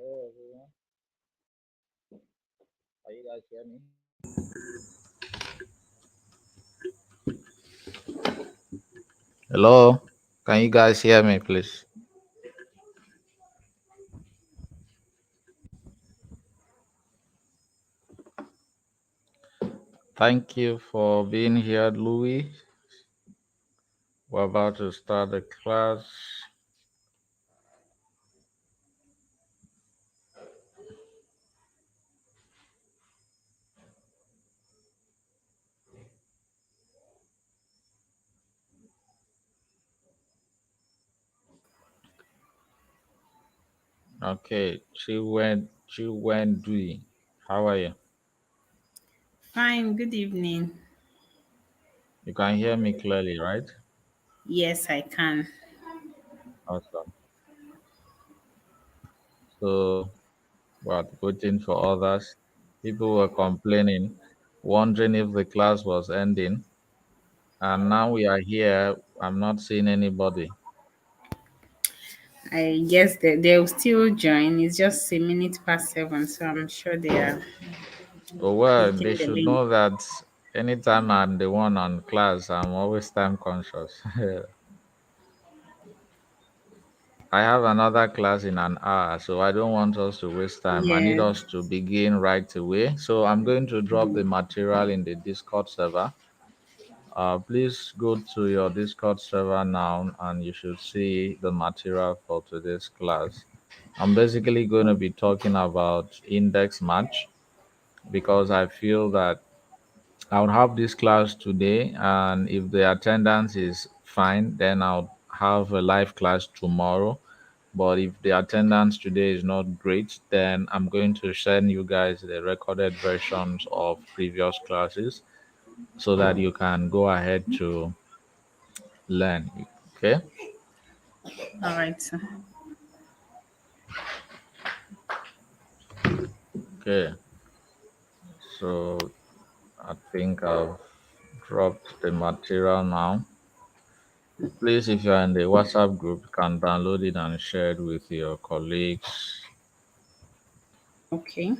Hello, everyone. Are you guys hear me? Hello. Can you guys hear me, please? Thank you for being here, Louis. We're about to start the class. Okay, Chiwendui. How are you? Fine, good evening. You can hear me clearly, right? Yes, I can. Awesome. So we're waiting for others. People were complaining, wondering if the class was ending. And now we are here. I'm not seeing anybody. I guess that they'll still join. It's just a minute past 7, so I'm sure they are Oh, well, they clicking the should link. know that anytime I'm the one on class, I'm always time conscious. I have another class in an hour, so I don't want us to waste time. I need Yeah. us to begin right away. So I'm going to drop the material in the Discord server. Please go to your Discord server now, and you should see the material for today's class. I'm basically going to be talking about index match because I feel that I'll have this class today, and if the attendance is fine, then I'll have a live class tomorrow. But if the attendance today is not great, then I'm going to send you guys the recorded versions of previous classes so that you can go ahead to learn. Okay. All right. So. Okay. So I think I've dropped the material now. Please, if you're in the WhatsApp group, you can download it and share it with your colleagues. Okay.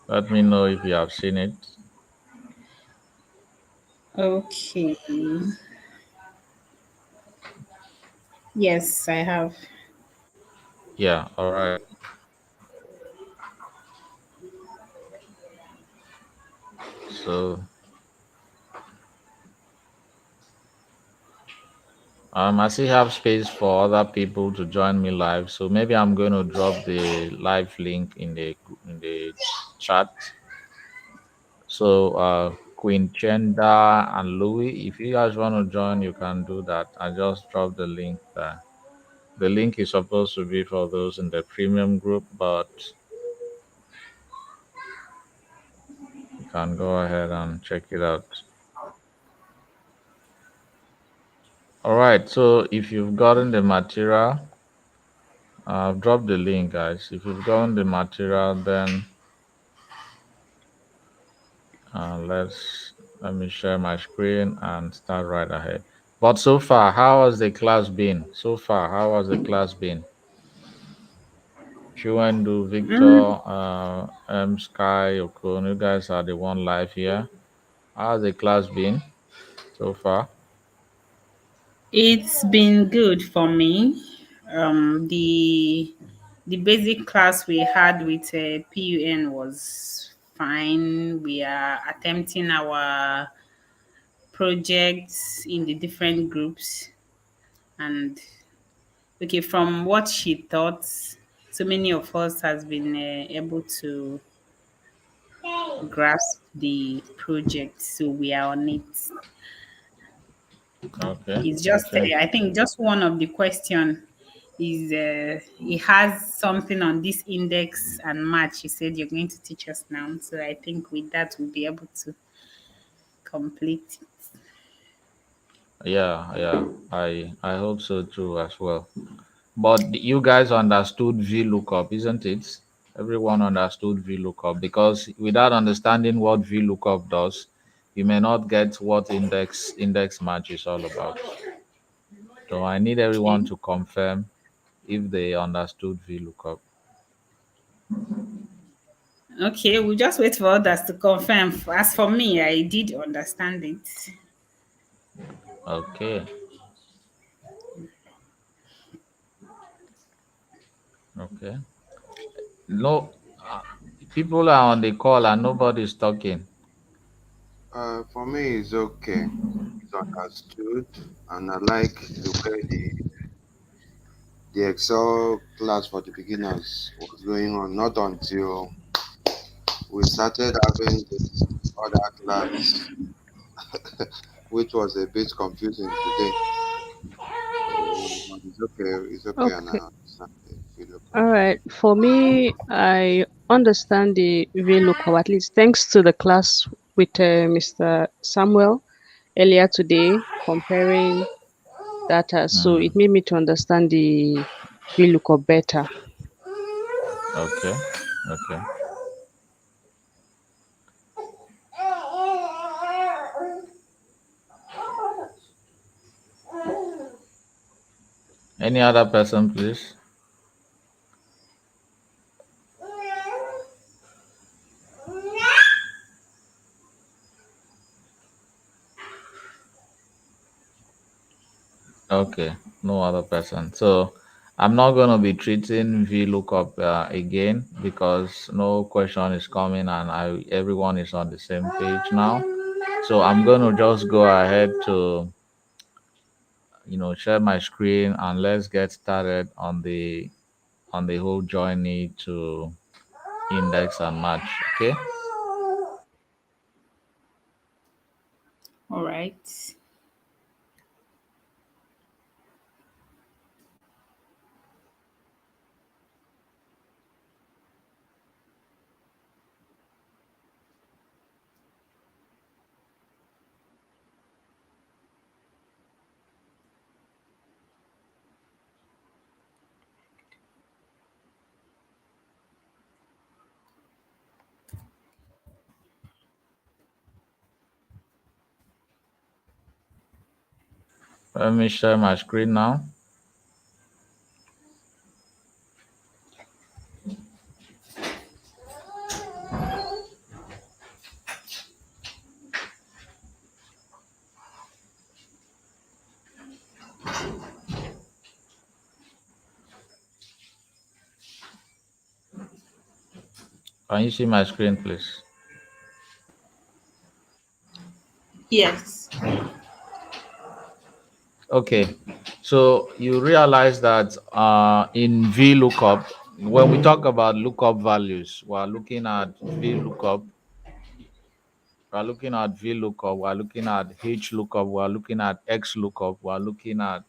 Let me know if you have seen it. Okay. Yes, I have. Yeah, all right. So I still have space for other people to join me live. So maybe I'm going to drop the live link in the chat. So Queen Chenda and Louis, if you guys want to join, you can do that. I just dropped the link there. The link is supposed to be for those in the premium group, but you can go ahead and check it out. All right. So if you've gotten the material, I've dropped the link, guys. If you've gotten the material, then let me share my screen and start right ahead. But so far, how has the class been? So far, how has the class been? Chuendu, Mm, Victor, Sky, Okon, you guys are the one live here. How has the class been so far? it's been good for me. The basic class we had with PUN was fine. We are attempting our projects in the different groups, and okay, from what she thought, so many of us has been able to grasp the project, so we are on it. Okay, It's just okay. I think just one of the question is it has something on this index and match. You said you're going to teach us now, so I think with that we'll be able to complete Yeah, yeah. I hope so too as well. But you guys understood vlookup, isn't it? Everyone understood vlookup because without understanding what vlookup does, you may not get what index match is all about. So I need everyone Okay. to confirm if they understood vlookup. Okay, we'll just wait for others to confirm. As for me, I did understand it. Okay. Okay. No, uh, people are on the call and nobody's talking. For me, it's okay. It's understood, and I like the way the Excel class for the beginners was going on. Not until we started having the other class, which was a bit confusing today. But it's okay. It's okay, and I Okay. understand the video call. All right. For me, I understand the VLOOKUP, at least thanks to the class with Mr. Samuel earlier today, comparing data. So Hmm. it made me to understand the VLOOKUP better. Okay. Okay. Any other person, please? Okay, no other person. So I'm not going to be treating VLOOKUP again because no question is coming and everyone is on the same page now. So I'm going to just go ahead to share my screen and let's get started on the whole journey to index and match. Okay. All right. Let me share my screen now. Can you see my screen, please? Yes. Okay, so you realize that in VLOOKUP, when we talk about lookup values, we're looking at VLOOKUP, we're looking at VLOOKUP, we're looking at HLOOKUP, we're looking at XLOOKUP, we're looking at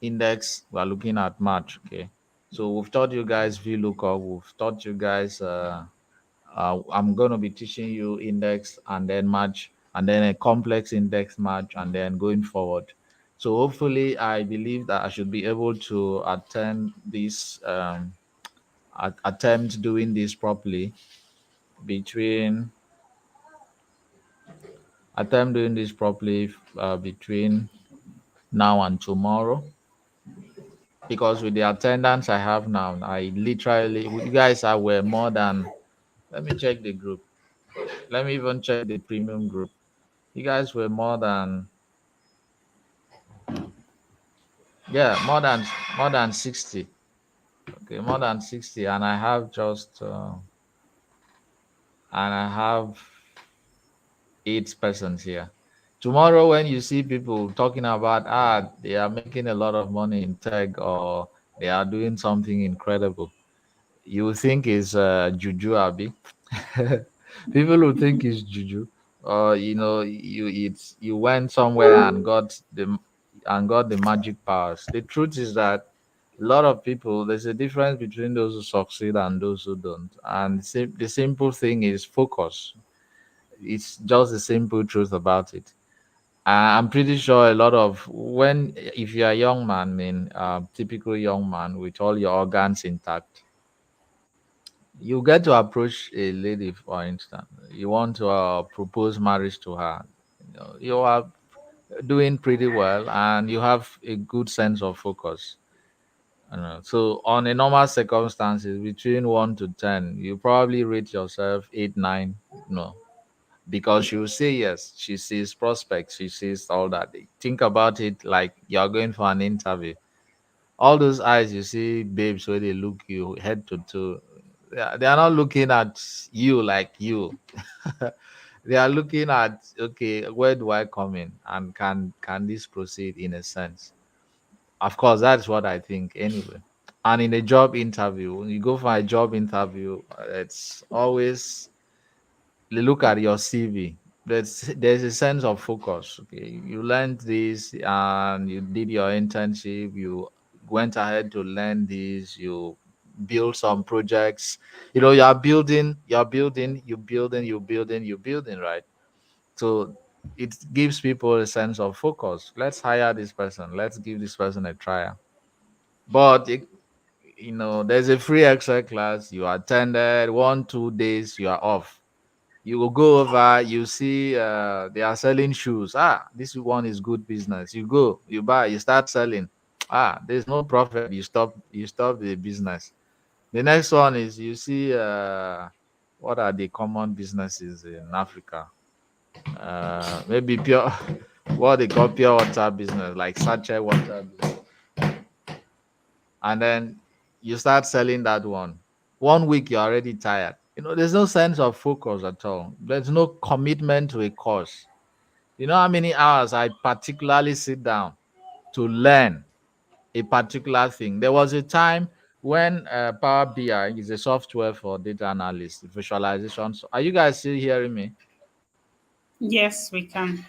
index, we're looking at match. Okay, so we've taught you guys VLOOKUP, we've taught you guys. I'm going to be teaching you index and then match and then a complex index match and then going forward. So hopefully, I believe that I should be able to attend this attempt doing this properly between attempt doing this properly between now and tomorrow. Because with the attendance I have now, I literally you guys are were more than. Let me check the group. Let me even check the premium group. You guys were more than, yeah, more than 60. Okay, more than 60, and I have just and I have 8 persons here. Tomorrow, when you see people talking about they are making a lot of money in tech or they are doing something incredible, you think is juju, Abi. People will think it's juju, or you went somewhere and got the magic powers. The truth is that a lot of people, there's a difference between those who succeed and those who don't, and the simple thing is focus. It's just the simple truth about it. I'm pretty sure a lot of when if you're a young man, typical young man with all your organs intact, you get to approach a lady, for instance. You want to propose marriage to her. You are doing pretty well, and you have a good sense of focus. So on a normal circumstances, between 1 to 10, you probably rate yourself 8, 9. Because she will say yes. She sees prospects. She sees all that. Think about it like you're going for an interview. All those eyes you see, babes, where they look you head to toe. They are not looking at you like you. They are looking at, okay, where do I come in, and can this proceed in a sense? Of course, that's what I think anyway. And in a job interview, when you go for a job interview, it's always they look at your CV. There's a sense of focus. Okay, you learned this and you did your internship. You went ahead to learn this. You build some projects. You're building, right? So it gives people a sense of focus. Let's hire this person. Let's give this person a trial. But there's a free extra class. You attended 1, 2 days. You are off. You will go over, you see they are selling shoes. This one is good business. You go, you buy, you start selling. There's no profit. You stop the business. The next one is you see what are the common businesses in Africa? Maybe pure what they call pure water business, like sachet water business. And then you start selling that one. 1 week you're already tired. There's no sense of focus at all. There's no commitment to a course. You know how many hours I particularly sit down to learn a particular thing? There was a time when Power BI is a software for data analysts, visualization. So are you guys still hearing me? Yes, we can.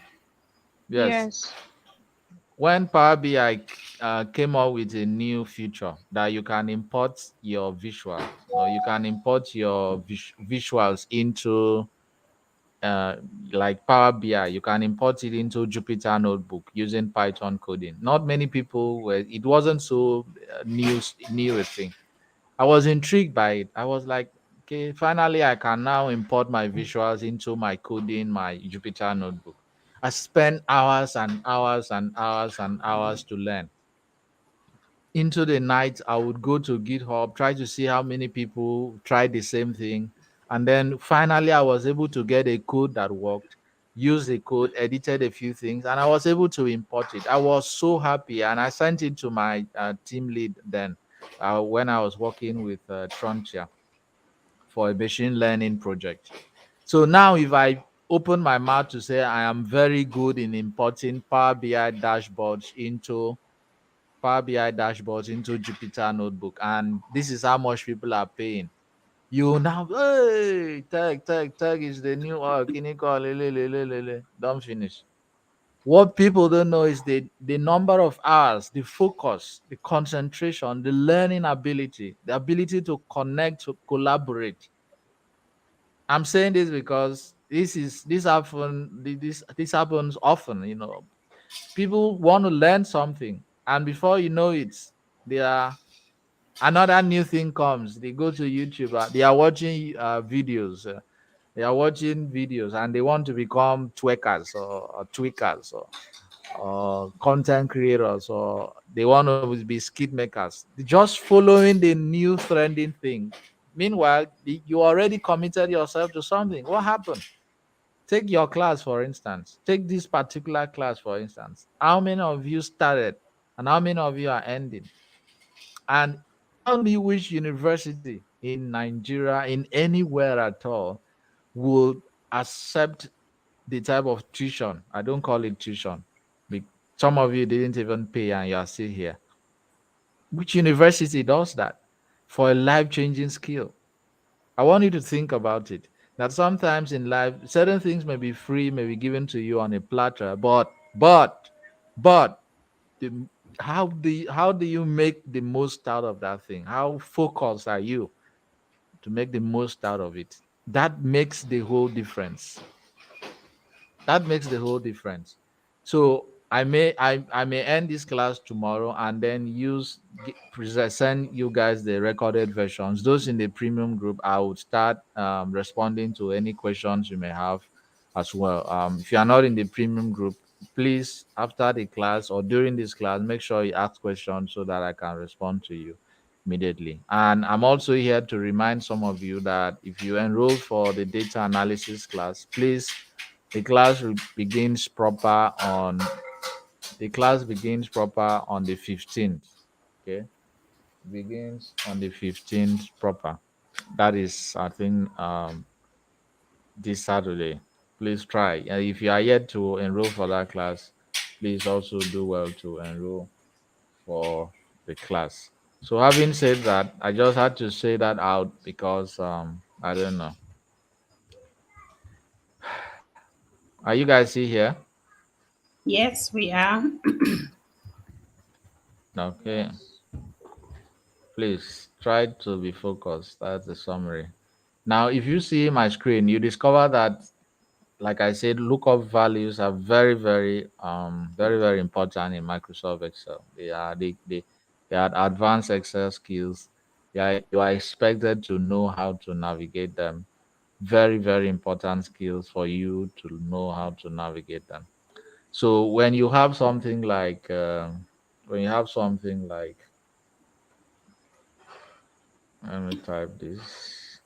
Yes. Yes. When Power BI came up with a new feature that you can import your visual, or you can import your visuals into uh, like Power BI, you can import it into Jupyter Notebook using Python coding. Not many people were. It wasn't so new a thing. I was intrigued by it. I was like, okay, finally I can now import my visuals into my coding, my Jupyter Notebook. I spent hours and hours and hours and hours to learn. Into the night, I would go to GitHub, try to see how many people tried the same thing. And then finally, I was able to get a code that worked, use the code, edited a few things, and I was able to import it. I was so happy. And I sent it to my team lead then when I was working with Trontia for a machine learning project. So now, if I open my mouth to say I am very good in importing Power BI dashboards into Jupyter Notebook, and this is how much people are paying. You now, hey, tag is the new Kiniko, lele. Don't finish. What people don't know is the number of hours, the focus, the concentration, the learning ability, the ability to connect, to collaborate. I'm saying this because this happens often. People want to learn something, and before you know it, they are another new thing comes. They go to YouTube. They are watching videos. And they want to become twerkers or tweakers or content creators, or they want to be skit makers. They're just following the new trending thing. Meanwhile, you already committed yourself to something. What happened? Take your class, for instance. Take this particular class, for instance. How many of you started and how many of you are ending? And tell me which university in Nigeria, in anywhere at all, would accept the type of tuition. I don't call it tuition. Be- Some of you didn't even pay and you are still here. Which university does that for a life changing skill? I want you to think about it. That sometimes in life, certain things may be free, may be given to you on a platter, but the, how do you make the most out of that thing? How focused are you to make the most out of it? That makes the whole difference. That makes the whole difference. So I may end this class tomorrow and then send you guys the recorded versions. Those in the premium group, I would start responding to any questions you may have as well. If you are not in the premium group, please after the class or during this class, make sure you ask questions so that I can respond to you immediately. And I'm also here to remind some of you that if you enroll for the data analysis class, please the class begins proper on the 15th. Okay, begins on the 15th proper. That is, I think, this Saturday. Please try. And if you are yet to enroll for that class, please also do well to enroll for the class. So, having said that, I just had to say that out because I don't know. Are you guys still here? Yes, we are. Okay. Please try to be focused. That's the summary. Now, if you see my screen, you discover that, like I said, lookup values are very important in Microsoft Excel. They are advanced Excel skills. You are expected to know how to navigate them. Very important skills for you to know how to navigate them. So when you have something like, let me type this.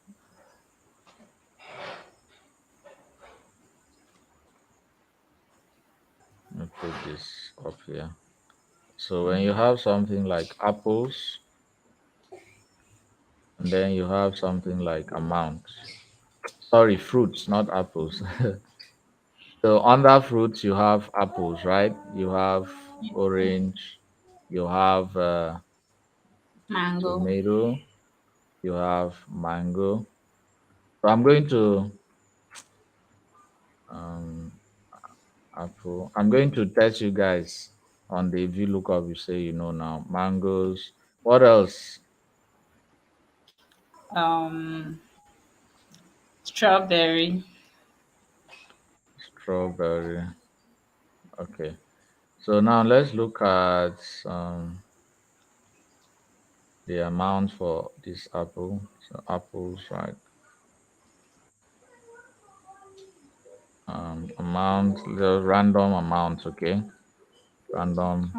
Let me put this up here. So when you have something like apples, and then you have something like amount. Sorry, fruits, not apples. So under fruits, you have apples, right? You have orange, you have Mango. tomato, you have mango. So I'm going to um, apple. I'm going to test you guys on the VLOOKUP. You say you know now. Mangoes. What else? Um, Strawberry. Strawberry. Okay. So now let's look at the amount for this apple. So apples, right? Amount, the random amount, okay? Random.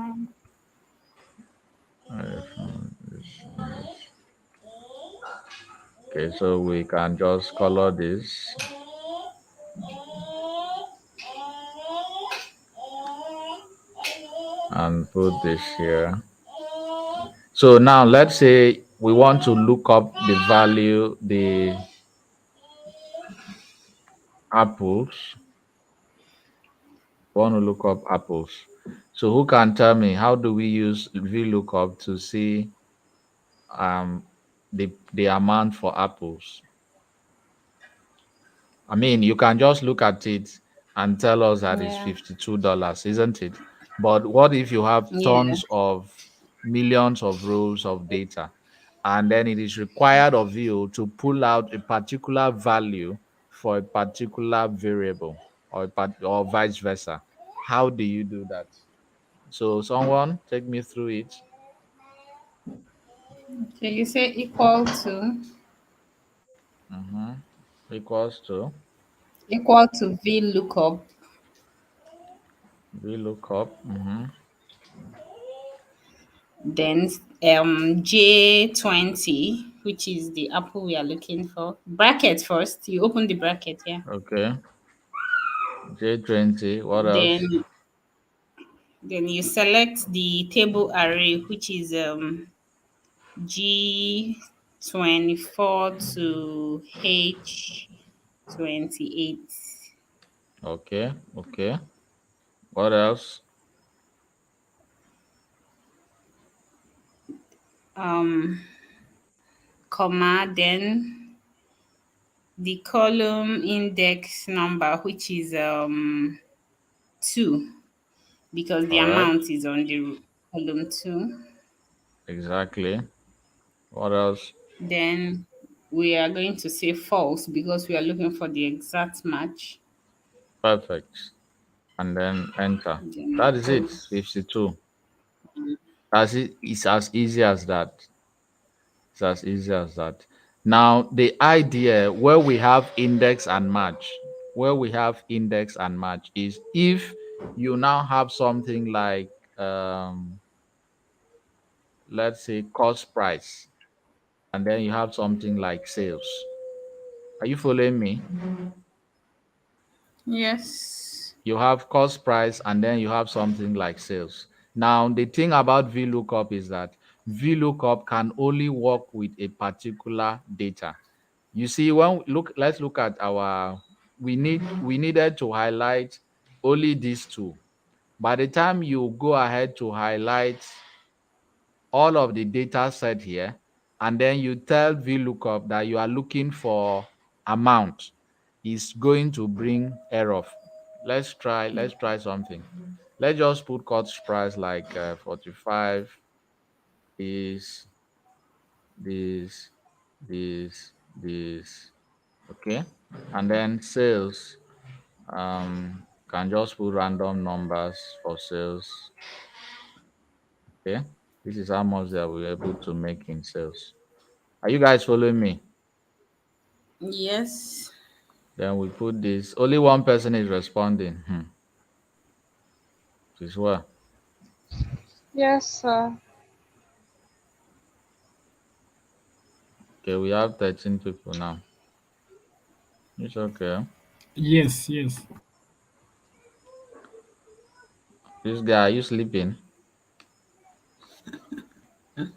Okay, so we can just color this and put this here. So now let's say we want to look up the apples. Want to look up apples. So who can tell me how do we use VLOOKUP to see um the amount for apples? I mean, you can just look at it and tell us that it's Yeah. $52, isn't it? But what if you have Yeah. tons of millions of rows of data and then it is required of you to pull out a particular value for a particular variable or vice versa? How do you do that? So someone take me through it. So you say equal to Mm-hmm. Equals to VLOOKUP, VLOOKUP. Mm-hmm. then J20, which is the apple we are looking for. Bracket first. You open the bracket, yeah. Okay. J20. What else? Then you select the table array, which is G24 to H28. Okay. Okay. What else? Um, comma, then the column index number, which is 2, because the All right. amount is on the column 2. Exactly. What else? Then we are going to say false because we are looking for the exact match. Perfect. and then enter. Then That is it. close. 52. That's it. It's as easy as that. It's as easy as that. Now, the idea where we have index and match, where we have index and match is if you now have something like, let's say, cost price, and then you have something like sales. Are you following me? Yes. You have cost price and then you have something like sales. Now, the thing about VLOOKUP is that VLOOKUP can only work with a particular data. You see, let's look at we needed to highlight only these two. By the time you go ahead to highlight all of the data set here, and then you tell VLOOKUP that you are looking for amount, is going to bring error. Let's try something. Let's just put cost price like 45 is this, this, okay, and then sales, can just put random numbers for sales. Okay, this is how much that we're able to make in sales. Are you guys following me? Yes. Then we put this. Only one person is responding. This well. Yes, sir. Okay, we have 13 people now. It's okay. Yes, yes. This guy, are you sleeping?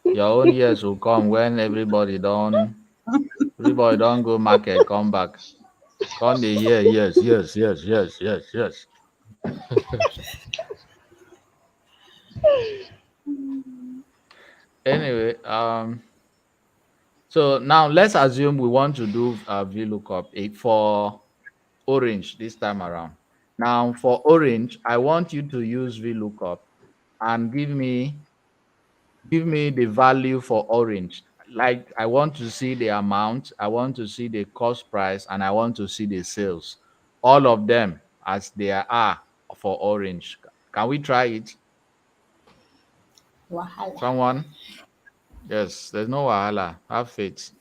Your own years will come when everybody don't go market, come back. Come they hear, yes, yes, yes, yes, yes, yes. Anyway, so now let's assume we want to do VLOOKUP for orange this time around. Now for orange, I want you to use VLOOKUP and give me the value for orange. Like I want to see the amount, I want to see the cost price, and I want to see the sales. All of them as they are for orange. Can we try it? Wahala. Someone? Yes, there's no wahala. Have faith.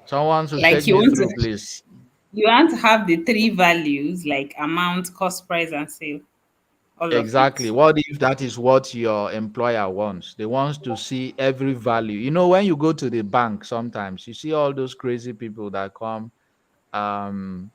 Someone should Like take me through, please. you want to have the three values like amount, cost, price, and sale. All of Exactly. it. What if that is what your employer wants? They want to see every value. You know, when you go to the bank, sometimes you see all those crazy people that come. Um,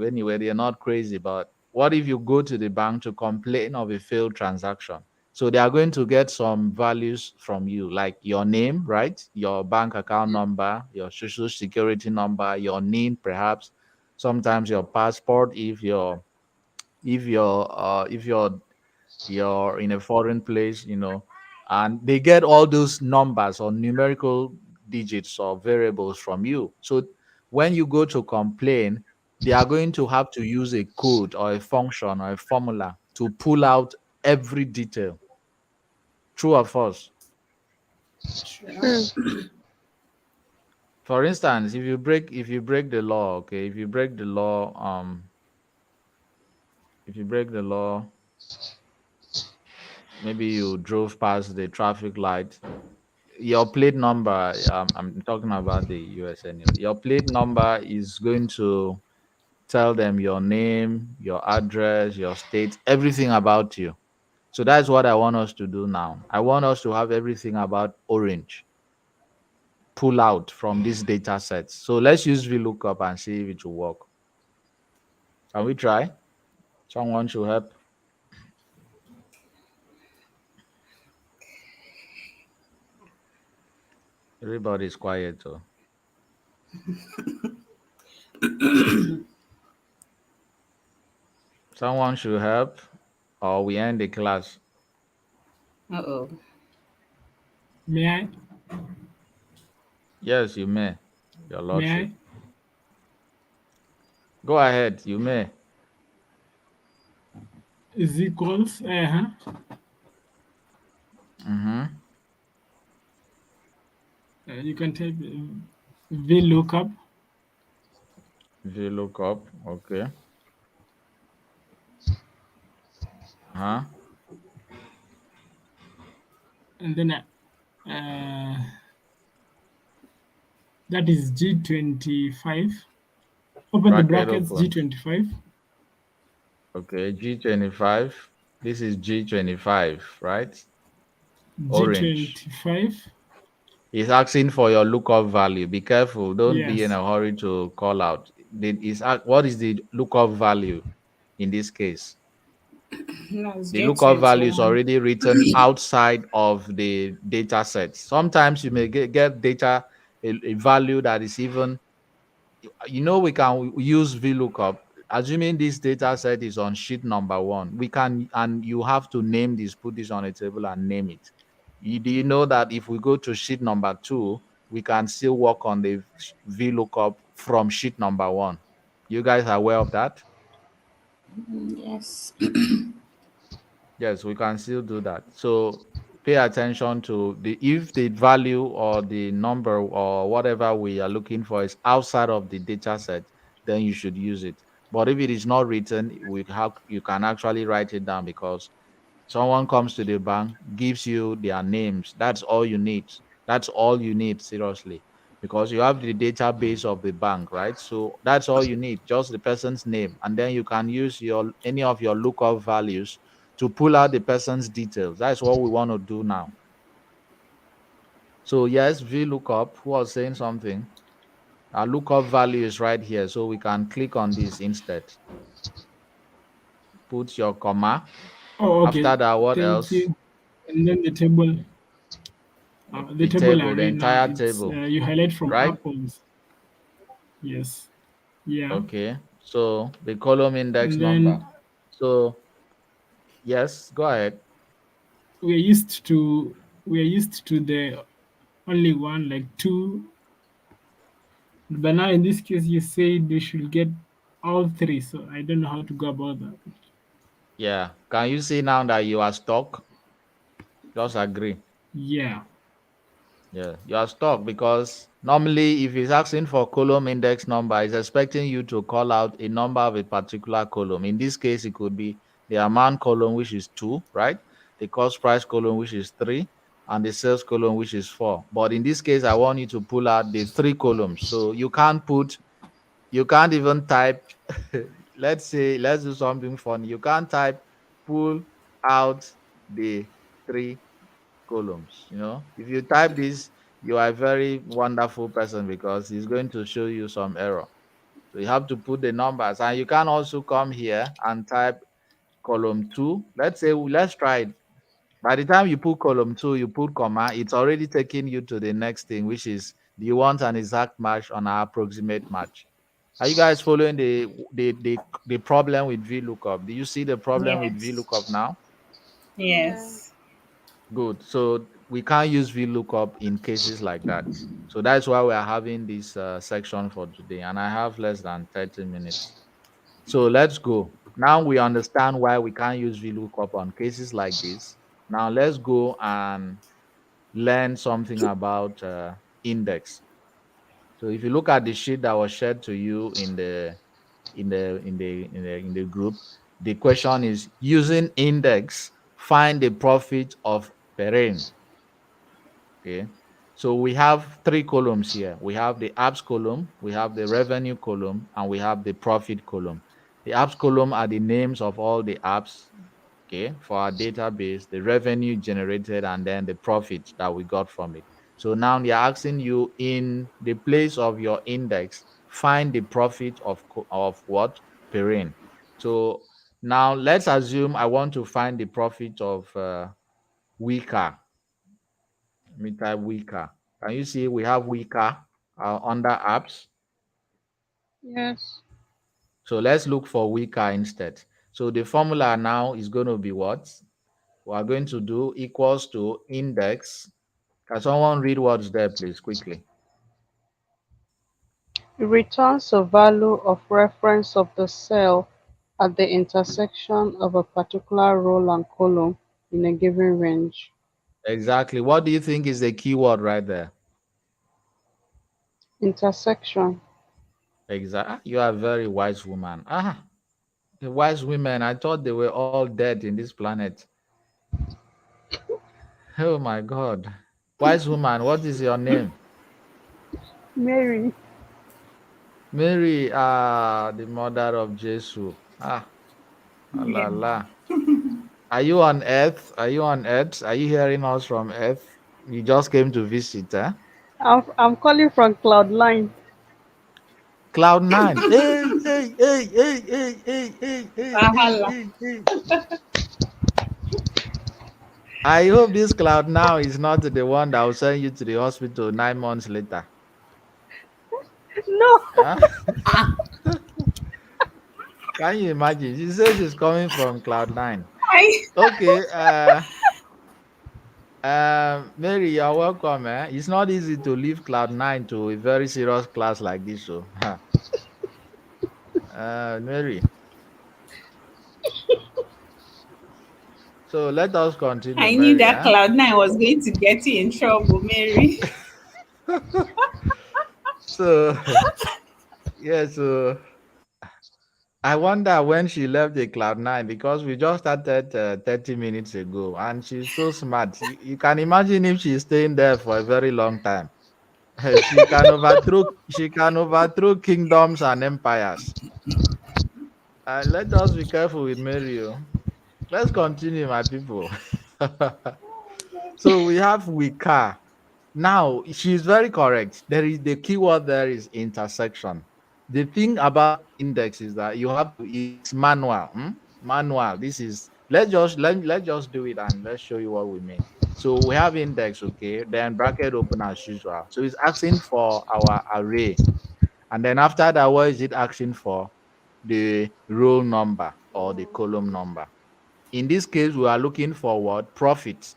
anyway, they're not crazy, but what if you go to the bank to complain of a failed transaction? So they are going to get some values from you, like your name, right? Your bank account number, your social security number, your NIN, perhaps. Sometimes your passport, if you're in a foreign place, and they get all those numbers or numerical digits or variables from you. So when you go to complain, they are going to have to use a code or a function or a formula to pull out every detail. True or false? Sure. Hmm. For instance, if you break the law, okay, if you break the law, maybe you drove past the traffic light. Your plate number, I'm talking about the US anyway. Your plate number is going to tell them your name, your address, your state, everything about you. So that's what I want us to do now. I want us to have everything about orange pull out from these data sets. So let's use VLOOKUP and see if it will work. Can we try? Someone should help. Everybody's quiet. So someone should help or we end the class. Uh-oh. May I? Yes, you may, Your May Lordship. I? Go ahead, you may. Is equals, Mm-hmm. you can type VLOOKUP VLOOKUP. Okay. Uh-huh. and then that is G25. Open the Bracket brackets open. G25. Okay, G25. This is G25, right? Orange. G25. It's asking for your lookup value. Be careful. Don't be in Yes. a hurry to call out. What is the lookup value in this case? No, it's The lookup value is J21. already written outside of the data set. Sometimes you may get data, a value that is even, we can use VLOOKUP. Assuming this data set is on sheet number one, we can, and you have to name this, put this on a table and name it. Do you know that if we go to sheet number two, we can still work on the VLOOKUP from sheet number one? You guys are aware of that? Yes. Yes, we can still do that. So pay attention to the if the value or the number or whatever we are looking for is outside of the data set, then you should use it. But if it is not written, you can actually write it down because someone comes to the bank, gives you their names. That's all you need. That's all you need, seriously. Because you have the database of the bank, right? So that's all you need, just the person's name. And then you can use your any of your lookup values to pull out the person's details. That's what we want to do now. So yes, VLOOKUP, who was saying something? Our lookup value is right here. So we can click on this instead. Put your comma. Oh, okay. After that, what Thank else? you. And then the The table table, the array now, entire it's table, you highlight from right? apples. Yes. Yeah. Okay, so the column index And number. then So yes, go ahead. we're used to we're used to the only one, like two. But now in this case, you said we should get all three. So I don't know how to go about that. Yeah, can you see now that you are stuck? Just agree. Yeah. Yeah, you are stuck because normally if it's asking for column index number, it's expecting you to call out a number of a particular column. In this case, it could be the amount column, which is 2, right? The cost price column, which is 3, and the sales column, which is 4. But in this case, I want you to pull out the 3 columns. So you can't even type, let's do something funny. You can't type pull out the 3 columns. If you type this, you are a very wonderful person because it's going to show you some error. So you have to put the numbers, and you can also come here and type column 2. Let's try it. By the time you put column 2, you put comma, it's already taking you to the next thing, which is, do you want an exact match on our approximate match? Are you guys following the problem with VLOOKUP? Do you see the problem with Yes. VLOOKUP now? Yeah. Yes. Good. So we can't use VLOOKUP in cases like that. So that's why we are having this section for today. And I have less than 30 minutes. So let's go. Now we understand why we can't use VLOOKUP on cases like this. Now let's go and learn something about index. So if you look at the sheet that was shared to you in the group, the question is using index, find the profit of parent. Okay. So we have three columns here. We have the apps column, we have the revenue column, and we have the profit column. The apps column are the names of all the apps, okay, for our database, the revenue generated, and then the profit that we got from it. So now they're asking you, in the place of your index, find the profit of what? Parent. So now let's assume I want to find the profit of Wika. Let me type Wika. Can you see we have Wika under apps? Yes. So let's look for Wika instead. So the formula now is going to be what? We are going to do equals to index. Can someone read what's there, please, quickly? It returns a value of reference of the cell at the intersection of a particular row and column in a given range. Exactly. What do you think is the keyword right there? Intersection. Exactly. You are a very wise woman. Wise women, I thought they were all dead in this planet. Oh my God. Wise woman, what is your name? Mary. Mary, the mother of Jesus. Yeah. Allah, Allah. Are you on earth? Are you on earth? Are you hearing us from earth? You just came to visit, eh? I'm calling from Cloud9. Cloud nine. Hey, hey, hey, hey, hey, hey, hey, hey, hey, Wahala. hey, hey. I hope this cloud now is not the one that will send you to the hospital 9 months later. No. Huh? Can you imagine? She says she's coming from cloud nine. I Okay, Mary, you're welcome. It's not easy to leave cloud nine to a very serious class like this. So, Mary. So let us continue, I knew Mary. that Cloud9 was going to get you in trouble, Mary. So yeah, so I wonder when she left the cloud nine because we just started 30 minutes ago, and she's so smart. You can imagine if she's staying there for a very long time. She can overthrow kingdoms and empires. Let us be careful with Mary. Oh. Let's continue, my people. So we have Wika. Now she's very correct. There is the keyword there is intersection. The thing about index is that you have to it's manual. Manual. This is let's just do it and let's show you what we mean. So we have index, okay, then bracket open as usual. So it's asking for our array. And then after that, what is it asking for? The row number or the column number. In this case, we are looking for what? Profit.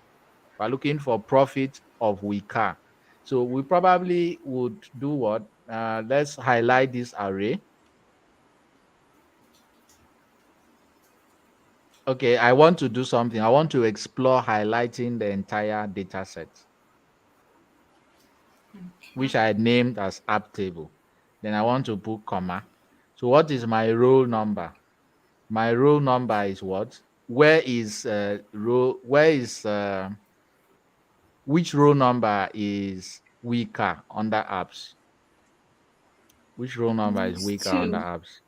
We're looking for profit of Wika. So we probably would do what? Let's highlight this array. Okay, I want to do something. I want to explore highlighting the entire data set, which I named as app table. Then I want to put comma. So what is my roll number? My roll number is what? Where is row? Where is which row number is weaker under apps? Which row number is It's weaker under two. apps?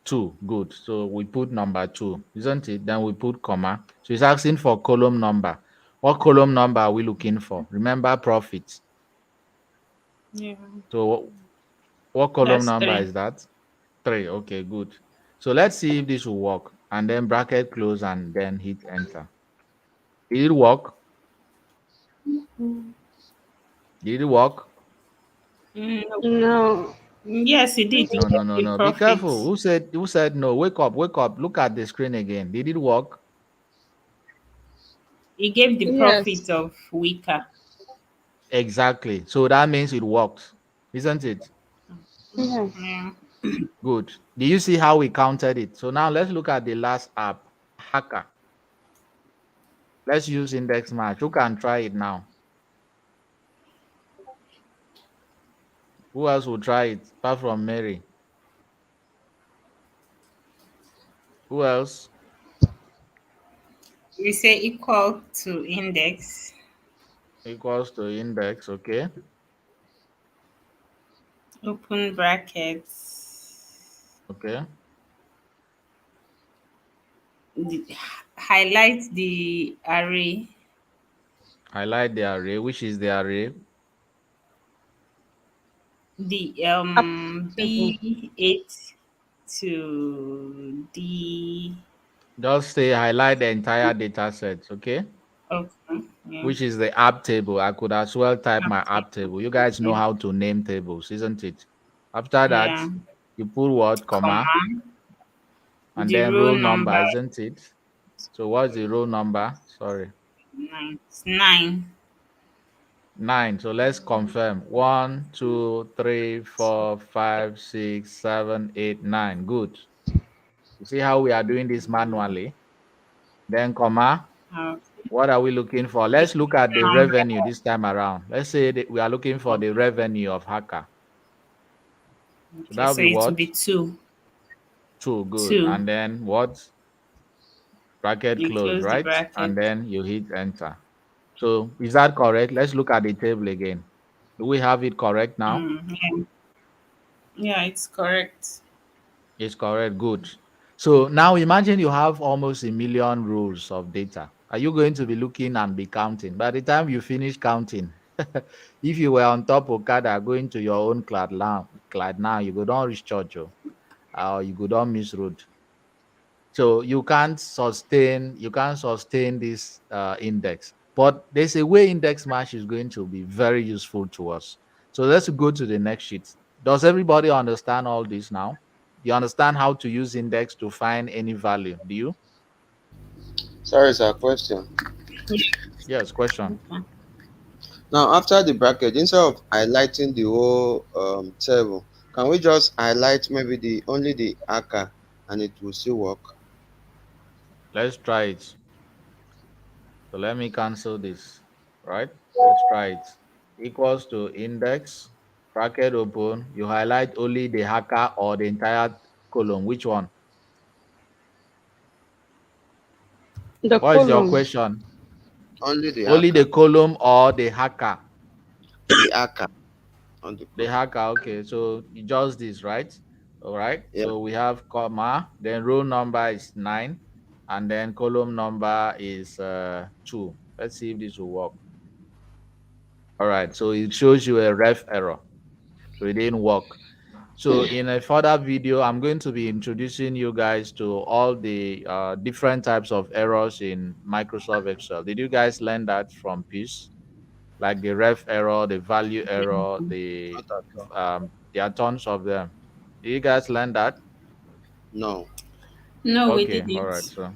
Two. Good. So we put number two, isn't it? Then we put comma. So it's asking for column number. What column number are we looking for? Remember profit. Yeah. So what column That's number three. is that? Three. Okay, good. So let's see if this will work. And then bracket close and then hit enter. Did it work? Did it work? No. No. Yes, it did. No, It no, no, gave the no. Be profit. careful. Who said no? Wake up, wake up. Look at the screen again. Did it work? It gave the Yes. profit of weaker. Exactly. So that means it worked, isn't it? Yes. Yeah. Good. Do you see how we counted it? So now let's look at the last app, Hacker. Let's use index match. Who can try it now? Who else will try it apart from Mary? Who else? We say equal to index. Equals to index, okay? Open brackets. Okay. The, highlight the array. Highlight the array. Which is the array? The App table. B8 to D. Just say highlight the entire data set, okay? Okay. Yeah. Which is the app table. I could as well type my After. app table. You guys know Yeah. how to name tables, isn't it? After that, Yeah. you put what? Comma, Comma. and The then row row number number, isn't it? So what's the row number? Sorry. nine. It's nine. 9. So let's confirm. 1, 2, 3, 4, 5, 6, 7, 8, 9. Good. You see how we are doing this manually? Then comma. Okay. What are we looking for? The Let's look at the number. revenue this time around. Let's say that we are looking for the Okay. revenue of Hacker. So Okay. that will So be it will be what? two. Two, good. two. And then what? Bracket You close, close the right? bracket. And then you hit enter. So is that correct? Let's look at the table again. Do we have it correct now? Yeah, yeah, it's correct. It's correct. Good. So now imagine you have almost a million rows of data. Are you going to be looking and be counting? By the time you finish counting, if you were on top of Okada going to your own cloud now, you go down reach church, oh, or you go down miss road. So you can't sustain this index. But there's a way index match is going to be very useful to us. So let's go to the next sheet. Does everybody understand all this now? You understand how to use index to find any value? Do you? Sorry, sir. Question. Yes, question. Okay. Now, after the bracket, instead of highlighting the whole table, can we just highlight maybe the only the ACA and it will still work? Let's try it. So let me cancel this. Right? Let's try it. Equals to index, bracket open. You highlight only the hacker or the entire column. Which one? The What is your column. question? Only the Only ACA, the column or the hacker? the ACA on the The column. hacker. Okay, so you just this, right? All right. Yeah. So we have comma, then row number is 9, and then column number is 2. Let's see if this will work. All right. So it shows you a ref error. So it didn't work. So in a further video, I'm going to be introducing you guys to all the different types of errors in Microsoft Excel. Did you guys learn that from Peace? Like the ref error, the value error, Not at all. there are tons of them. Did you guys learn that? No. No, we Okay, all right. didn't. So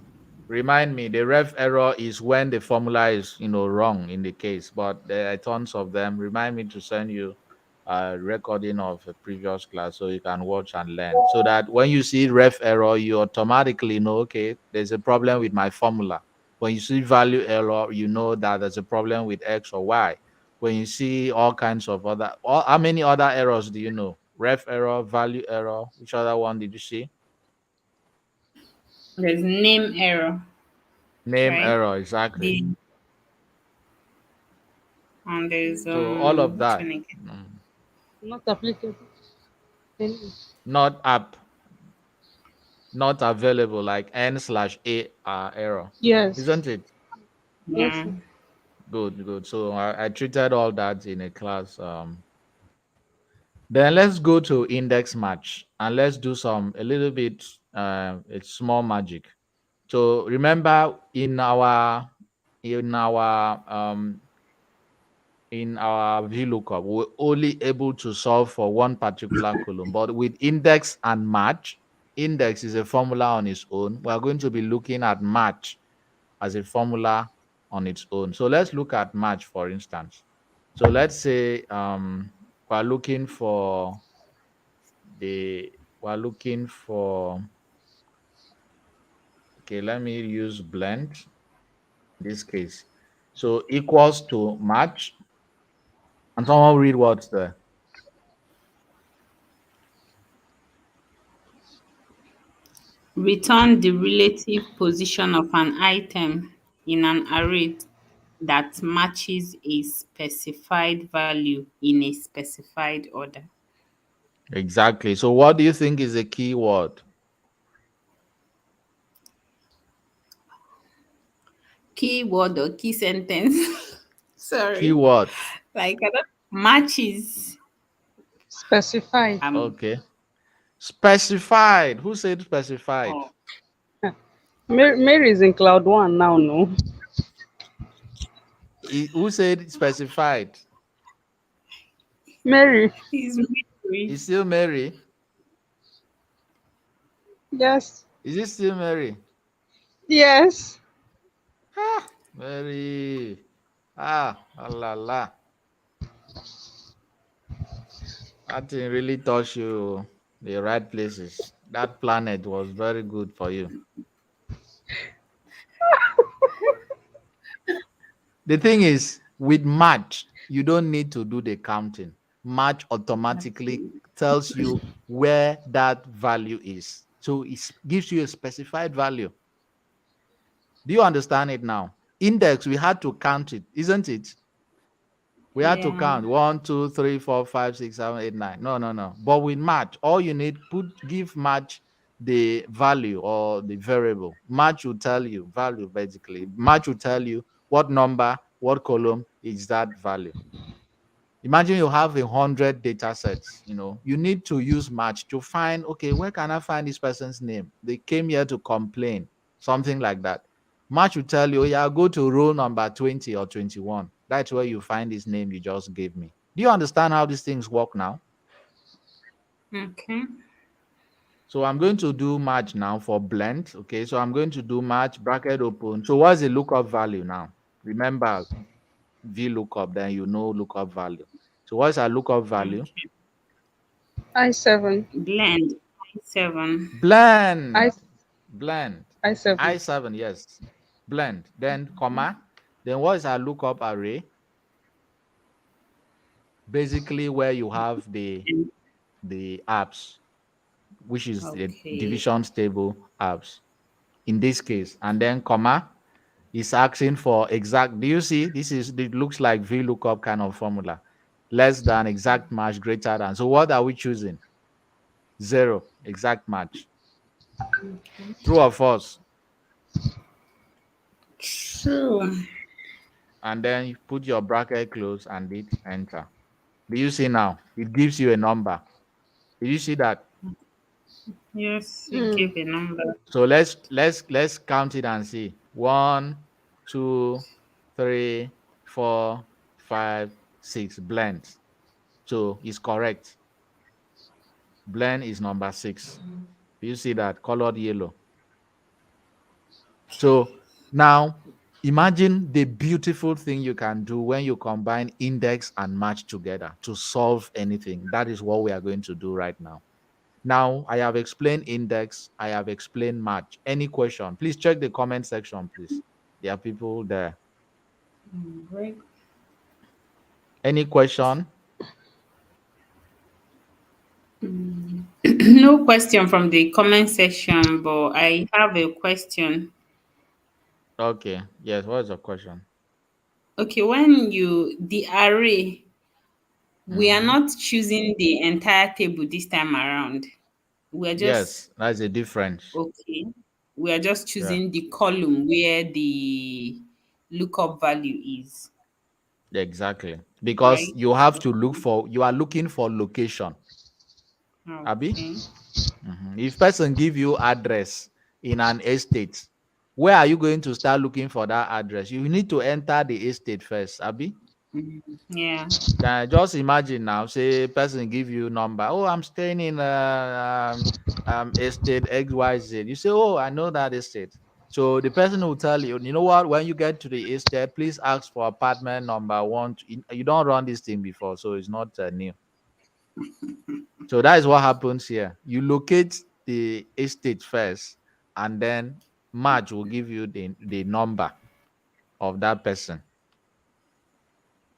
remind me, the ref error is when the formula is wrong in the case, but there are tons of them. Remind me to send you a recording of a previous class so you can watch and learn. So that when you see ref error, you automatically know, okay, there's a problem with my formula. When you see value error, you know that there's a problem with X or Y. When you see all kinds of how many other errors do you know? Ref error, value error. Which other one did you see? There's name error, Name right? error, exactly. The and there's So all of which that, one again? Not applicable. Any- not app, not available, like n/a error, Yes. isn't it? Yes, Yeah. sir. Good, good. So I treated all that in a class. Then let's go to index match and let's do a little bit a small magic. So remember in our vlookup, we're only able to solve for one particular column. But with index and match, index is a formula on its own. We're going to be looking at match as a formula on its own. So let's look at match, for instance. So let's say we're looking for the we're looking for okay, let me use blend in this case. So equals to match, and someone read what's there. Return the relative position of an item in an array that matches a specified value in a specified order. Exactly. So what do you think is a keyword? Keyword or key sentence. Sorry. Keyword. Like I don't matches. Specified. Okay. Specified. Who said specified? Oh, Mary is in cloud one now, no? Who said specified? Mary. he's Is Mary. still Mary? Yes. Is it still Mary? Yes. Ah, Mary. La la. That thing really touched you the right places. That planet was very good for you. The thing is, with Match, you don't need to do the counting. Match automatically tells you where that value is. So it gives you a specified value. Do you understand it now? Index, we had to count it, isn't it? We had to Yeah. count 1, 2, 3, 4, 5, 6, 7, 8, 9. No, no, no. But with match, all you need give match the value or the variable. Match will tell you value basically. Match will tell you what number, what column is that value. Imagine you have 100 data sets. You need to use match to find, okay, where can I find this person's name? They came here to complain, something like that. Match will tell you, yeah, go to row number 20 or 21. That's where you find this name you just gave me. Do you understand how these things work now? Okay. So I'm going to do match now for blend. Okay, so I'm going to do match bracket open. So what's the lookup value now? Remember vlookup, then you know lookup value. So what's our lookup value? Okay. I7. Blend. 7. I Blend. Blend. I7. I7, yes. Blend. Then comma. Then what is our lookup array? Basically where you have the apps, which is the Okay. divisions table apps in this case. And then comma is asking for exact. Do you see? It looks like VLOOKUP kind of formula. Less than, exact match, greater than. So what are we choosing? 0, exact match. True or false? True. And then you put your bracket close and hit enter. Do you see now? It gives you a number. Did you see that? Yes, it Hmm. gave a number. So let's count it and see. 1, 2, 3, 4, 5, 6. Blend. So it's correct. Blend is number 6. Do you see that? Colored yellow. So now imagine the beautiful thing you can do when you combine index and match together to solve anything. That is what we are going to do right now. Now, I have explained index, I have explained match. Any question? Please check the comment section, please. There are people there. Great. Any question? No question from the comment section, but I have a question. Okay. Yes, what is your question? Okay, when the array, we are Mm-hmm. not choosing the entire table this time around. We're just Yes, that's a difference. okay. We are just Yeah, choosing the column where the lookup value is, exactly. Because right? you have to you are looking for location. Abi? Okay. If person give you address in an estate, where are you going to start looking for that address? You need to enter the estate first, Abi. Yeah. Just imagine now, say person give you number. Oh, I'm staying in estate XYZ. You say, oh, I know that estate. So the person will tell you, you know what? When you get to the estate, please ask for apartment number one. You don't run this thing before, so it's not new. So that is what happens here. You locate the estate first, and then match will give you the number of that person.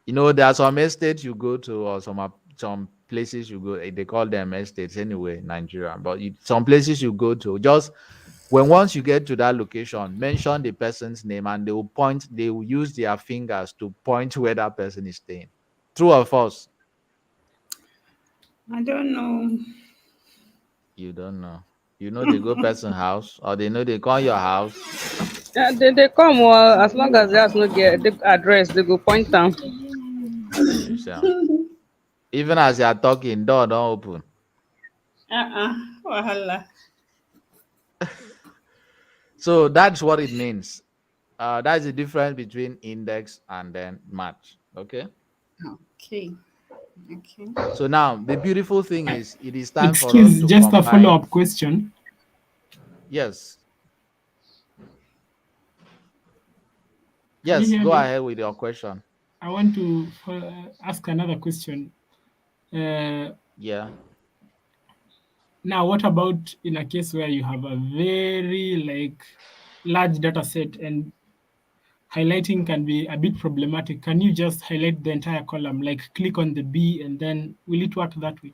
There are some estates you go to, or some places you go. They call them estates anyway, Nigeria. But some places you go to, just once you get to that location, mention the person's name, and they will point. They will use their fingers to point where that person is staying. True or false? I don't know. You don't know. They go person house, or they know they call your house. They come well, as long as the house no get the address, they go point am. You see am. Even as you are talking, door don't open. Wahala. So that's what it means. That's the difference between index and then match. Okay. Okay. Okay. So now the beautiful thing is it is time for us Excuse, to just a follow combine. up question. Yes. Can you Yes. hear Go me? ahead with your question. I want to ask another question. Yeah. Now, what about in a case where you have a very large data set and highlighting can be a bit problematic? Can you just highlight the entire column, like click on the B and then will it work that way?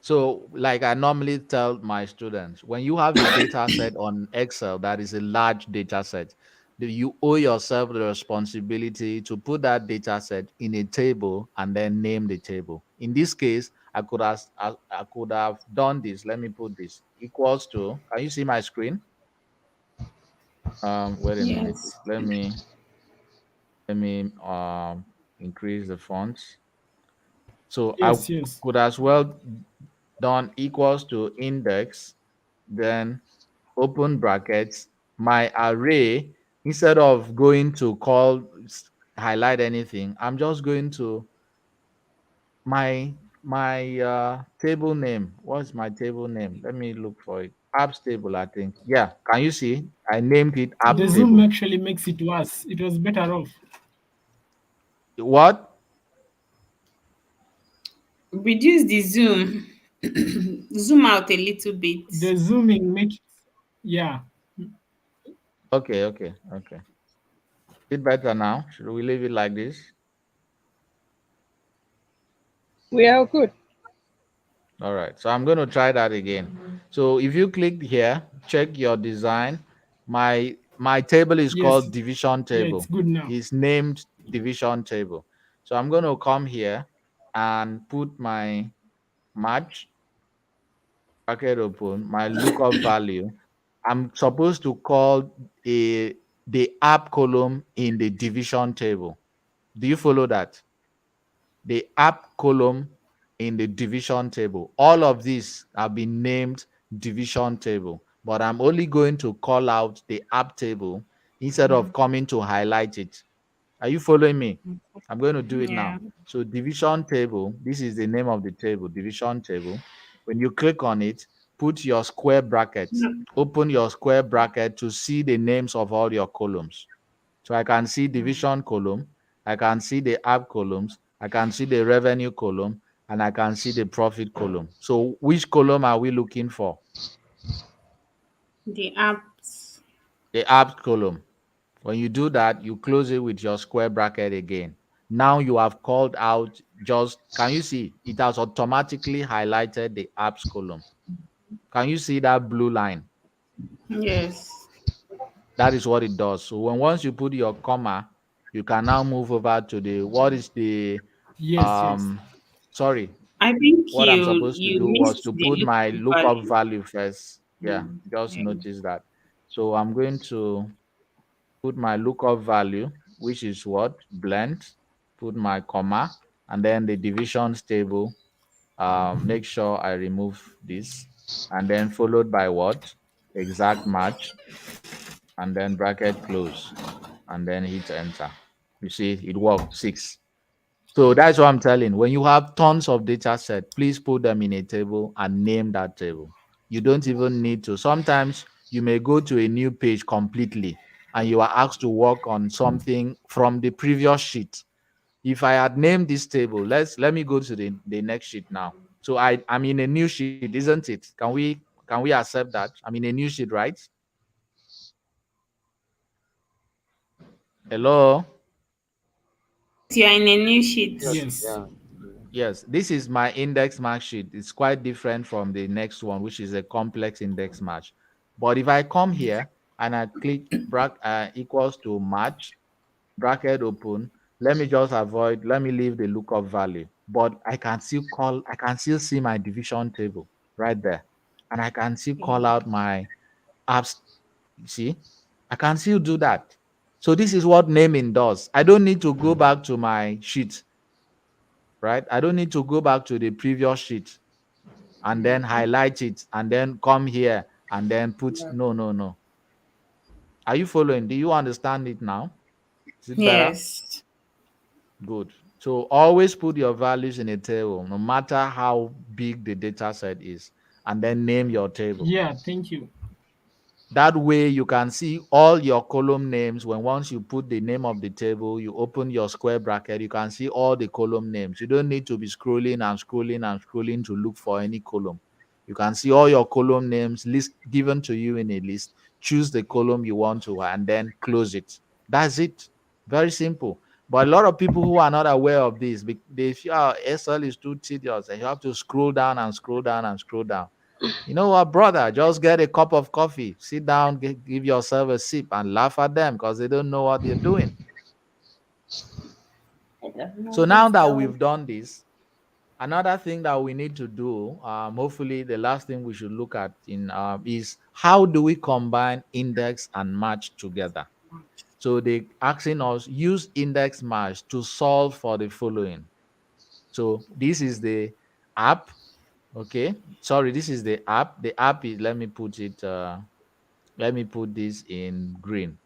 So, like I normally tell my students, when you have a data set on Excel that is a large data set, you owe yourself the responsibility to put that data set in a table and then name the table. In this case, I could have done this. Let me put this equals to. Can you see my screen? Wait a minute. Yes. Let me increase the fonts. So I Yes, yes. could as well done equals to index, then open brackets, my array, instead of going to highlight anything, I'm just going to my table name. What's my table name? Let me look for it. Apps table, I think. Yeah, can you see? I named it The app Zoom table. actually makes it worse. It was better off. What? Reduce the zoom. Zoom out a little bit. The zooming makes, yeah. Okay, okay, okay. Is it better now? Should we leave it like this? We are good. All right, so I'm going to try that again. So if you click here, check your design. My table is Yes. called division Yeah, it's table. good now. It's named division table. So I'm going to come here and put my match bracket open, my lookup value. I'm supposed to call the app column in the division table. Do you follow that? The app column in the division table. All of these have been named division table, but I'm only going to call out the app table instead of coming to highlight it. Are you following me? I'm going to do it Yeah. now. So division table, this is the name of the table, division table. When you click on it, put your square brackets, open your square bracket to see the names of all your columns. So I can see division column, I can see the app columns, I can see the revenue column, and I can see the profit column. So which column are we looking for? The apps. The app column. When you do that, you close it with your square bracket again. Now you have called out just, can you see? It has automatically highlighted the apps column. Can you see that blue line? Yes. That is what it does. So when once you put your comma, you can now move over to the what is the Yes, yes. um sorry, I think what I'm you supposed to you do was missed to the put my lookup lookup value. value first. Yeah, just Yeah. notice that. So I'm going to put my lookup value, which is what? Blend, put my comma, and then the divisions table. Make sure I remove this, and then followed by what? Exact match, and then bracket close, and then hit enter. You see, it worked. 6. So that's what I'm telling. When you have tons of data set, please put them in a table and name that table. You don't even need to. Sometimes you may go to a new page completely and you are asked to work on something from the previous sheet. If I had named this table, let me go to the next sheet now. So I'm in a new sheet, isn't it? Can we accept that? I'm in a new sheet, right? Hello? Yes, you are in a new sheet. Yes, Yes. yeah. Yes, this is my index match sheet. It's quite different from the next one, which is a complex index match. But if I come here and I click equals to match, bracket open, let me leave the lookup value. But I can still see my division table right there. And I can still call out my apps. You see, I can still do that. So this is what naming does. I don't need to go back to my sheet, right? I don't need to go back to the previous sheet and then highlight it and then come here and then put no, no, no. Are you following? Do you understand it now? Is it better? Yes. Good. So always put your values in a table, no matter how big the data set is, and then name your table. Yeah, thank you. That way you can see all your column names. When once you put the name of the table, you open your square bracket, you can see all the column names. You don't need to be scrolling and scrolling and scrolling to look for any column. You can see all your column names list given to you in a list. Choose the column you want to and then close it. That's it. Very simple. But a lot of people who are not aware of this, they feel Excel is too tedious and you have to scroll down and scroll down and scroll down. You know what, brother? Just get a cup of coffee, sit down, give yourself a sip, and laugh at them because they don't know what they're doing. I don't know So now this that girl. we've done this, another thing that we need to do, hopefully, the last thing we should look at is how do we combine index and match together? So they asking us use index match to solve for the following. So this is the app. Okay, sorry, this is the app. The app is, let me put it. Let me put this in green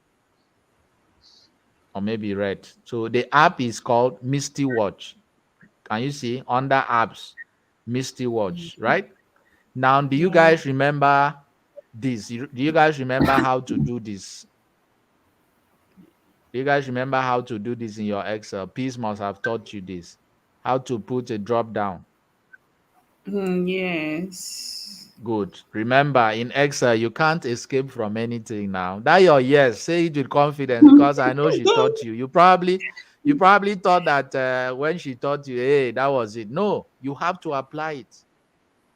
or maybe red. So the app is called Misty Watch. Can you see under apps, Misty Watch, right? Now, do you Yeah. guys remember this? Do you guys remember how to do this? Do you guys remember how to do this in your Excel? Peace must have taught you this. How to put a drop down. Yes. Good. Remember, in Excel, you can't escape from anything now. That your yes, say it with confidence because I know she taught you. You probably thought that when she taught you, hey, that was it. No, you have to apply it.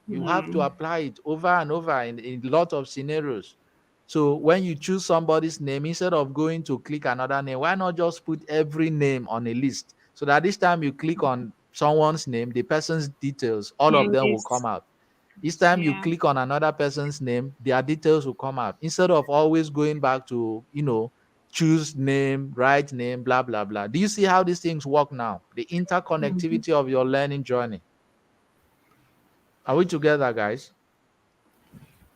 You have to apply it over and over in a lot of scenarios. So when you choose somebody's name, instead of going to click another name, why not just put every name on a list so that this time you click on someone's name, the person's details, all of them will come Changes. out. Each time you Yeah. click on another person's name, their details will come out. Instead of always going back to, choose name, write name, blah, blah, blah. Do you see how these things work now? The interconnectivity of your learning journey. Are we together, guys?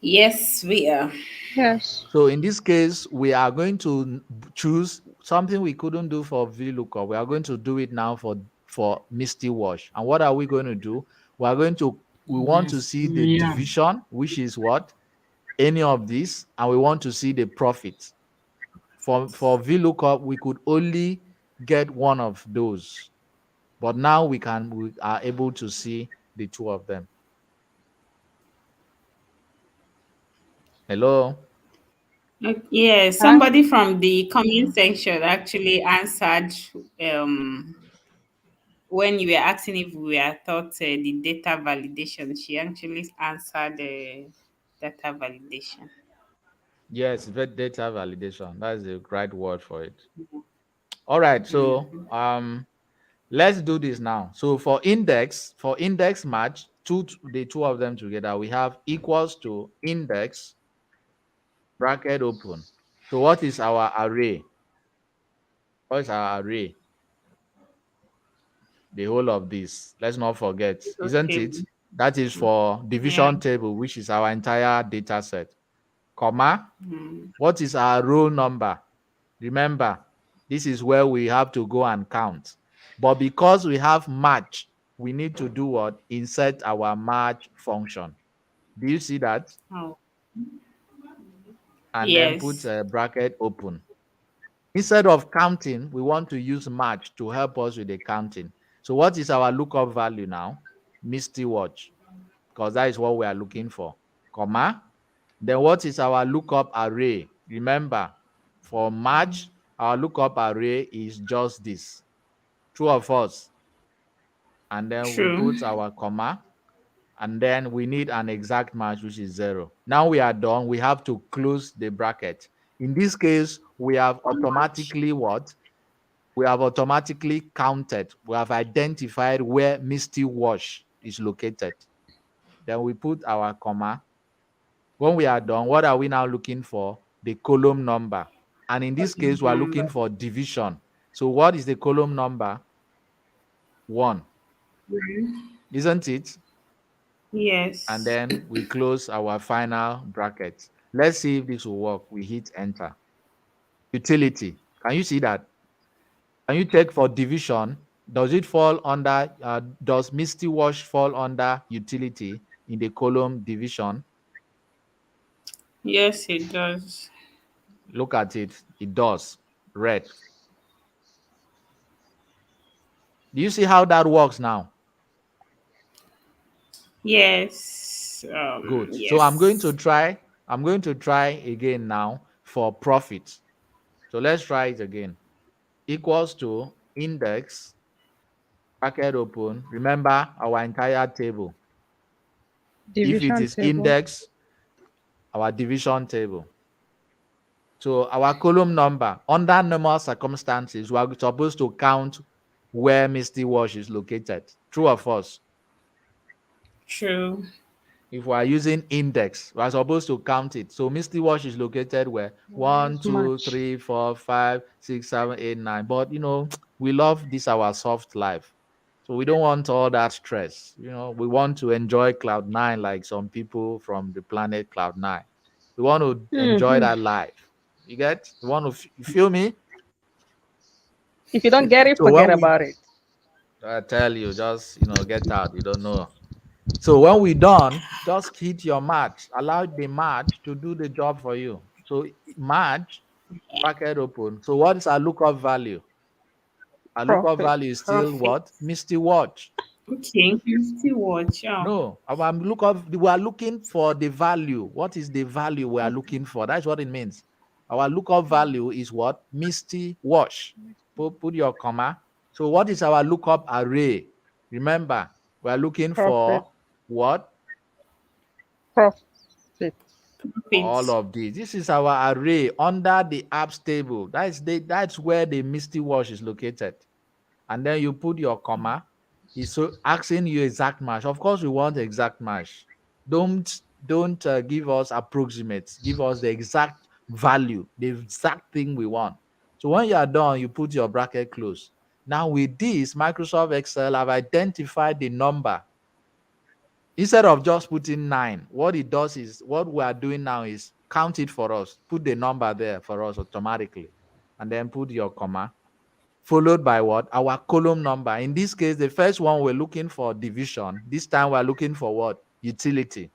Yes, we are. Yes. So in this case, we are going to choose something we couldn't do for VLOOKUP. We are going to do it now for Misty Wash. And what are we going to do? We want to Yes, see the yeah. division, which is what? Any of this, and we want to see the profit. For VLOOKUP, we could only get one of those. But now we are able to see the two of them. Hello? Yeah, Hi. somebody from the comment section actually answered when you were asking if we were taught the data validation. She actually answered the data validation. Yes, data validation. That's the right word for it. All right, so let's do this now. So for index match, the two of them together, we have equals to index bracket open. So what is our array? What is our array? The whole of this. Let's not forget, isn't Okay. it? That is for Yeah. division table, which is our entire data set. Comma. What is our row number? Remember, this is where we have to go and count. But because we have match, we need to do what? Insert our match function. Do you see that? Oh, And then put yes. a bracket open. Instead of counting, we want to use match to help us with the counting. So what is our lookup value now? Misty watch, because that is what we are looking for. Comma. Then what is our lookup array? Remember, for match, our lookup array is just this. True or false? And then we True. put our comma, and then we need an exact match, which is 0. Now we are done. We have to close the bracket. In this case, we have automatically what? We have automatically counted. We have identified where Misty Wash is located. Then we put our comma. When we are done, what are we now looking for? The column number. And in this case, we are looking for division. So what is the column number? 1, isn't it? And Yes. then we close our final bracket. Let's see if this will work. We hit enter. Utility. Can you see that? Can you check for division? Does Misty Wash fall under utility in the column division? Yes, it does. Look at it. It does. Red. Do you see how that works now? Yes. Good. So I'm going to Yes. try. I'm going to try again now for profit. So let's try it again. Equals to index, bracket open. Remember our entire table. If it Division is table. index, our division table. So our column number, under normal circumstances, we are supposed to count where Misty Wash is located. True or false? True. If we are using index, we are supposed to count it. So Misty Wash is located where? We'll One, use two, match. 3, 4, 5, 6, 7, 8, 9. But we love this our soft life. So we don't want all that stress. We want to enjoy Cloud9 like some people from the planet Cloud9. We want to enjoy Hmm. that life. You get? You feel me? If you don't get it, So forget when we about it. I tell you, just get out. You don't know. So when we done, just hit your match. Allow the match to do the job for you. So match, bracket open. So what is our lookup value? Our lookup Profit. value is still Profit. what? Misty Watch. Okay. You still watch. Oh. No, our lookup, we are looking for the value. What is the value we are looking for? That's what it means. Our lookup value is what? Misty Wash. Put your comma. So what is our lookup array? Remember, we are looking Profit. for what? Profit. All Profit. of these. This is our array under the apps table. That's where the Misty Wash is located. And then you put your comma. It's so asking you exact match. Of course, we want exact match. Don't give us approximates. Give us the exact value, the exact thing we want. So when you are done, you put your bracket close. Now with this, Microsoft Excel have identified the number. Instead of just putting 9, what it does is what we are doing now is count it for us. Put the number there for us automatically, and then put your comma followed by what? Our column number. In this case, the first one we're looking for division. This time we're looking for what? Utility.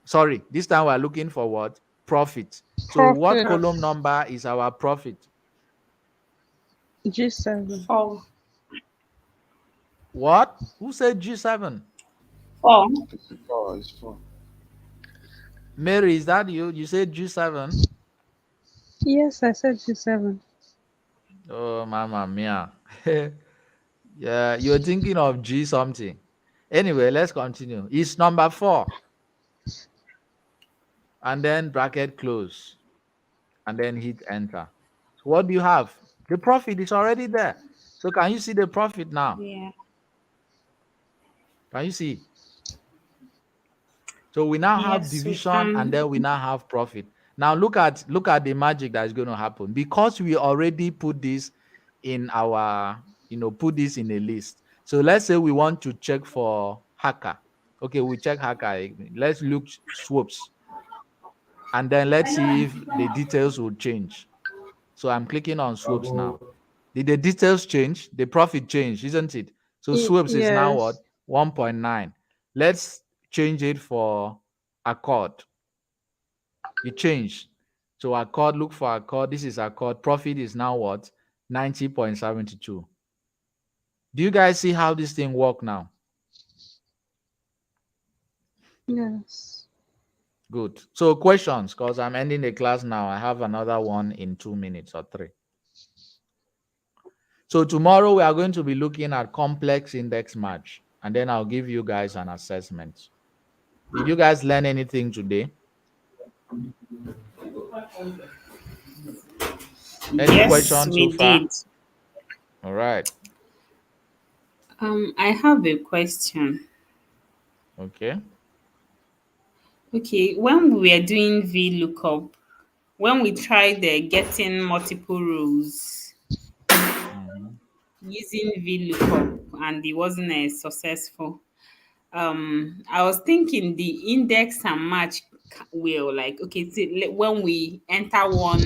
Sorry, this time we're looking for what? Profit. So what Profit. column Prof. number is our profit? G7. 4. What? Who said G7? 4. It's four. Mary, is that you? You said G7? Yes, I said G7. Oh, mama mia. Yeah, you're thinking of G something. Anyway, let's continue. It's number 4. And then bracket close. And then hit enter. So what do you have? The profit is already there. So can you see the profit now? Yeah. Can you see? So we now have Yes, we division and can. then we now have profit. Now look at the magic that is going to happen because we already put this in our, put this in a list. So let's say we want to check for hacker. Okay, we check hacker. Let's look swoops and then let's see if the details will change. So I'm clicking on swoops now. Did the details change? The profit changed, isn't it? So swoops is now what? Yes. 1.9. Let's change it for accord. It changed. So accord, look for accord. This is accord. Profit is now what? 90.72. Do you guys see how this thing work now? Yes. Good. So questions, because I'm ending the class now. I have another one in 2 minutes or 3. So tomorrow we are going to be looking at complex index match, and then I'll give you guys an assessment. Did you guys learn anything today? Any Yes, questions so we far? did. All right. I have a question. Okay. Okay, when we were doing VLOOKUP, when we tried getting multiple rows Mhm. using VLOOKUP and it wasn't successful, I was thinking the index and match will like okay, so when we enter one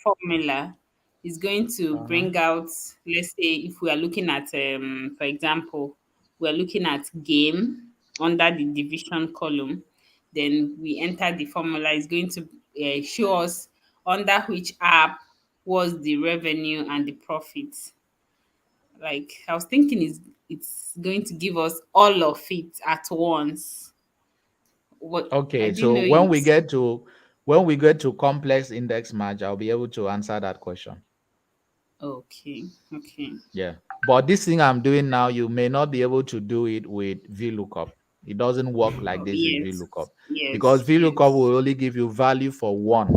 formula is going to Uh-huh. bring out, let's say if we are looking at for example we are looking at game under the division column, then we enter the formula is going to show us under which app was the revenue and the profit. Like I was thinking is it's going to give us all of it at once. What I Okay, didn't so know it. when we get to complex index match, I'll be able to answer that question. Okay. Okay. Yeah. But this thing I'm doing now, you may not be able to do it with VLOOKUP. It doesn't work like Oh, this with yes. VLOOKUP because Yes. VLOOKUP Yes. will only give you value for one.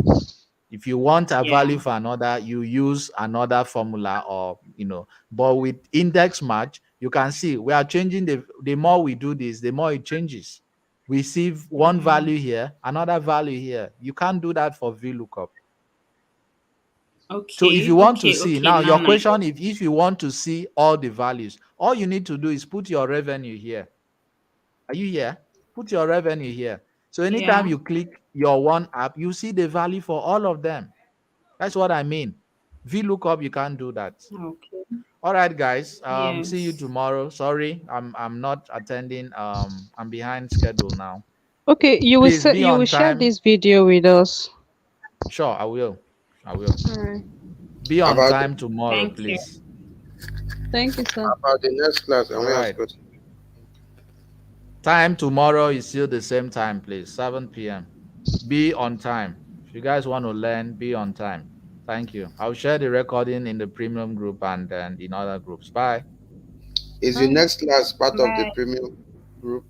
If you want a Yeah. value for another, you use another formula or, but with index match, you can see we are changing the more we do this, the more it changes. We see one value here, another value here. You can't do that for VLOOKUP. So if you Okay. want to Okay. see Okay. now, Now your I question, got. if you want to see all the values, all you need to do is put your revenue here. Are you here? Put your revenue here. So anytime Yeah. you click your one app, you see the value for all of them. That's what I mean. VLOOKUP, you can't do that. Okay. All right, guys. See you Yes. tomorrow. Sorry, I'm not attending. I'm behind schedule now. Okay, Please be you will on share time. this video with us. Sure, I will. I will. All right. Be on About time tomorrow, Thank you. please. Thank you, sir. about the next class, All and we ask right. questions. Time tomorrow is still the same time, please. 7 p.m. Be on time. If you guys want to learn, be on time. Thank you. I'll share the recording in the premium group and then in other groups. Bye. Is the Bye. next class part of the Bye. premium group?